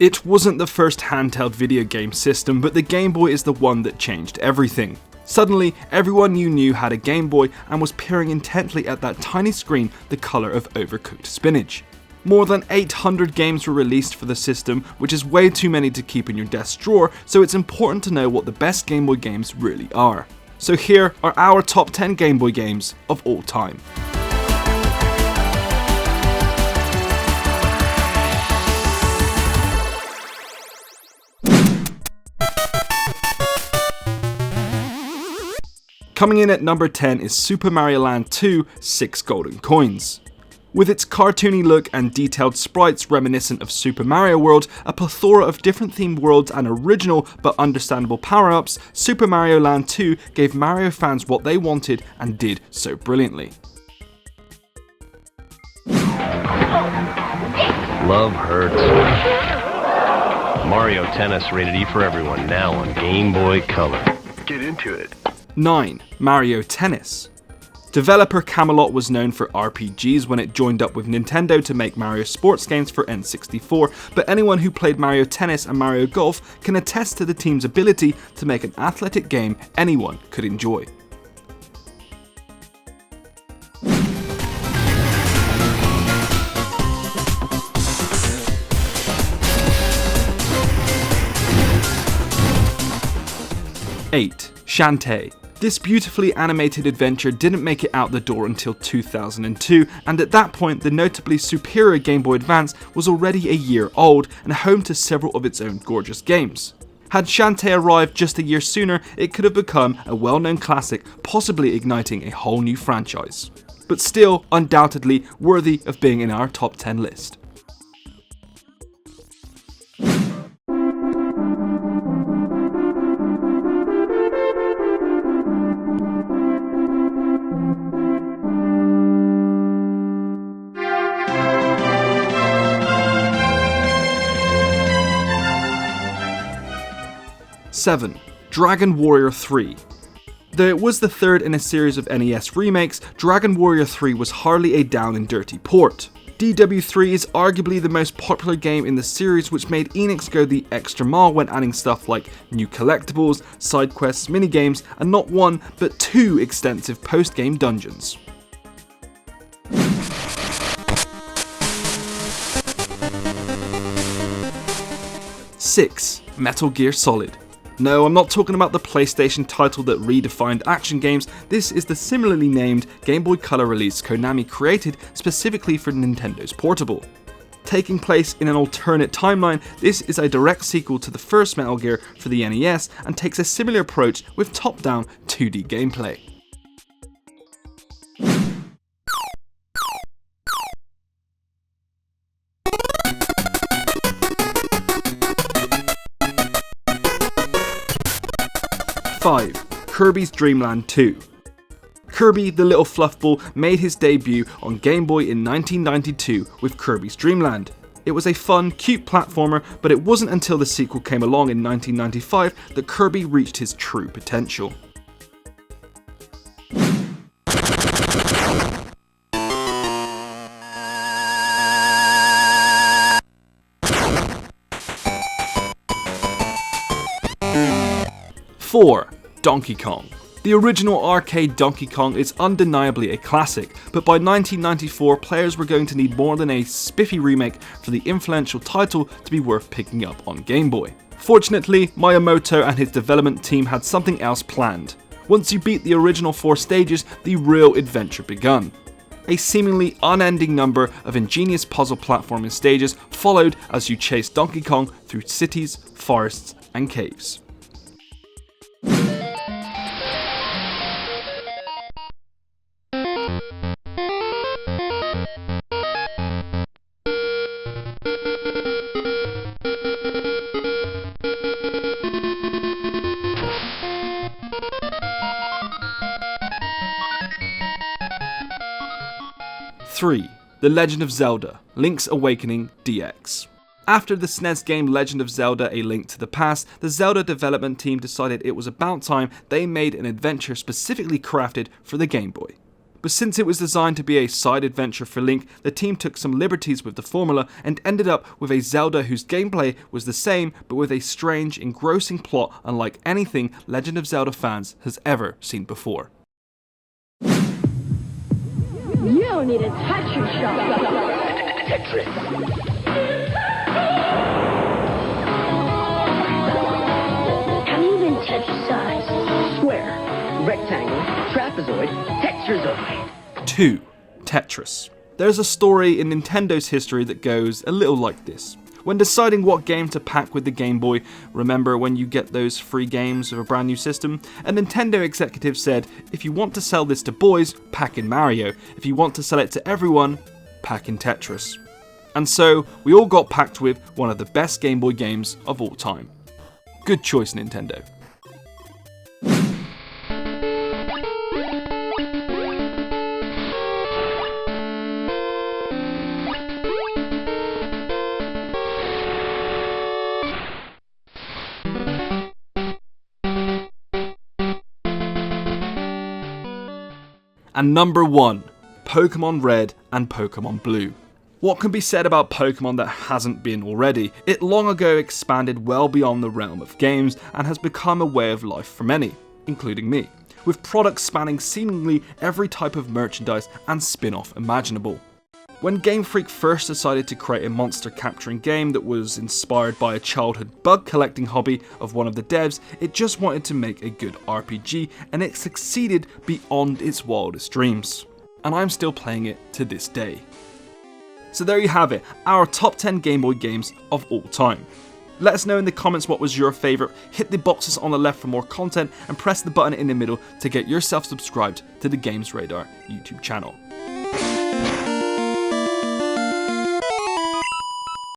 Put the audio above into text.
It wasn't the first handheld video game system, but the Game Boy is the one that changed everything. Suddenly, everyone you knew had a Game Boy and was peering intently at that tiny screen the colour of overcooked spinach. More than 800 games were released for the system, which is way too many to keep in your desk drawer, so it's important to know what the best Game Boy games really are. So here are our top 10 Game Boy games of all time. Coming in at number 10 is Super Mario Land 2: 6 Golden Coins. With its cartoony look and detailed sprites reminiscent of Super Mario World, a plethora of different themed worlds and original but understandable power-ups, Super Mario Land 2 gave Mario fans what they wanted and did so brilliantly. Love hurts. Mario Tennis rated E for everyone, now on Game Boy Color. Get into it. 9. Mario Tennis. Developer Camelot was known for RPGs when it joined up with Nintendo to make Mario sports games for N64, but anyone who played Mario Tennis and Mario Golf can attest to the team's ability to make an athletic game anyone could enjoy. Eight. Shantae. This beautifully animated adventure didn't make it out the door until 2002, and at that point the notably superior Game Boy Advance was already a year old and home to several of its own gorgeous games. Had Shantae arrived just a year sooner, it could have become a well-known classic, possibly igniting a whole new franchise. But still, undoubtedly worthy of being in our top 10 list. Seven. Dragon Warrior 3. Though it was the third in a series of NES remakes, Dragon Warrior 3 was hardly a down and dirty port. DW3 is arguably the most popular game in the series, which made Enix go the extra mile when adding stuff like new collectibles, side quests, minigames, and not one, but two extensive post-game dungeons. 6. Metal Gear Solid. No, I'm not talking about the PlayStation title that redefined action games. This is the similarly named Game Boy Color release Konami created specifically for Nintendo's Portable. Taking place in an alternate timeline, this is a direct sequel to the first Metal Gear for the NES and takes a similar approach with top-down 2D gameplay. Five. Kirby's Dreamland 2. Kirby the Little Fluffball made his debut on Game Boy in 1992 with Kirby's Dreamland. It was a fun, cute platformer, but it wasn't until the sequel came along in 1995 that Kirby reached his true potential. Four. Donkey Kong. The original arcade Donkey Kong is undeniably a classic, but by 1994 players were going to need more than a spiffy remake for the influential title to be worth picking up on Game Boy. Fortunately, Miyamoto and his development team had something else planned. Once you beat the original 4 stages, the real adventure begun. A seemingly unending number of ingenious puzzle platforming stages followed as you chased Donkey Kong through cities, forests, and caves. 3. The Legend of Zelda: Link's Awakening DX. After the SNES game Legend of Zelda: A Link to the Past, the Zelda development team decided it was about time they made an adventure specifically crafted for the Game Boy. But since it was designed to be a side adventure for Link, the team took some liberties with the formula and ended up with a Zelda whose gameplay was the same but with a strange, engrossing plot unlike anything Legend of Zelda fans has ever seen before. You need a Tetris shot. Tetris. How do you even Tetris-size? Square, rectangle, trapezoid, tetrazoid. 2. Tetris. There's a story in Nintendo's history that goes a little like this. When deciding what game to pack with the Game Boy, remember when you get those free games of a brand new system? A Nintendo executive said, if you want to sell this to boys, pack in Mario. If you want to sell it to everyone, pack in Tetris. And so, we all got packed with one of the best Game Boy games of all time. Good choice, Nintendo. And number 1, Pokemon Red and Pokemon Blue. What can be said about Pokemon that hasn't been already? It long ago expanded well beyond the realm of games and has become a way of life for many, including me, with products spanning seemingly every type of merchandise and spin-off imaginable. When Game Freak first decided to create a monster capturing game that was inspired by a childhood bug collecting hobby of one of the devs, it just wanted to make a good RPG, and it succeeded beyond its wildest dreams. And I'm still playing it to this day. So there you have it, our top 10 Game Boy games of all time. Let us know in the comments what was your favourite, hit the boxes on the left for more content, and press the button in the middle to get yourself subscribed to the Games Radar YouTube channel.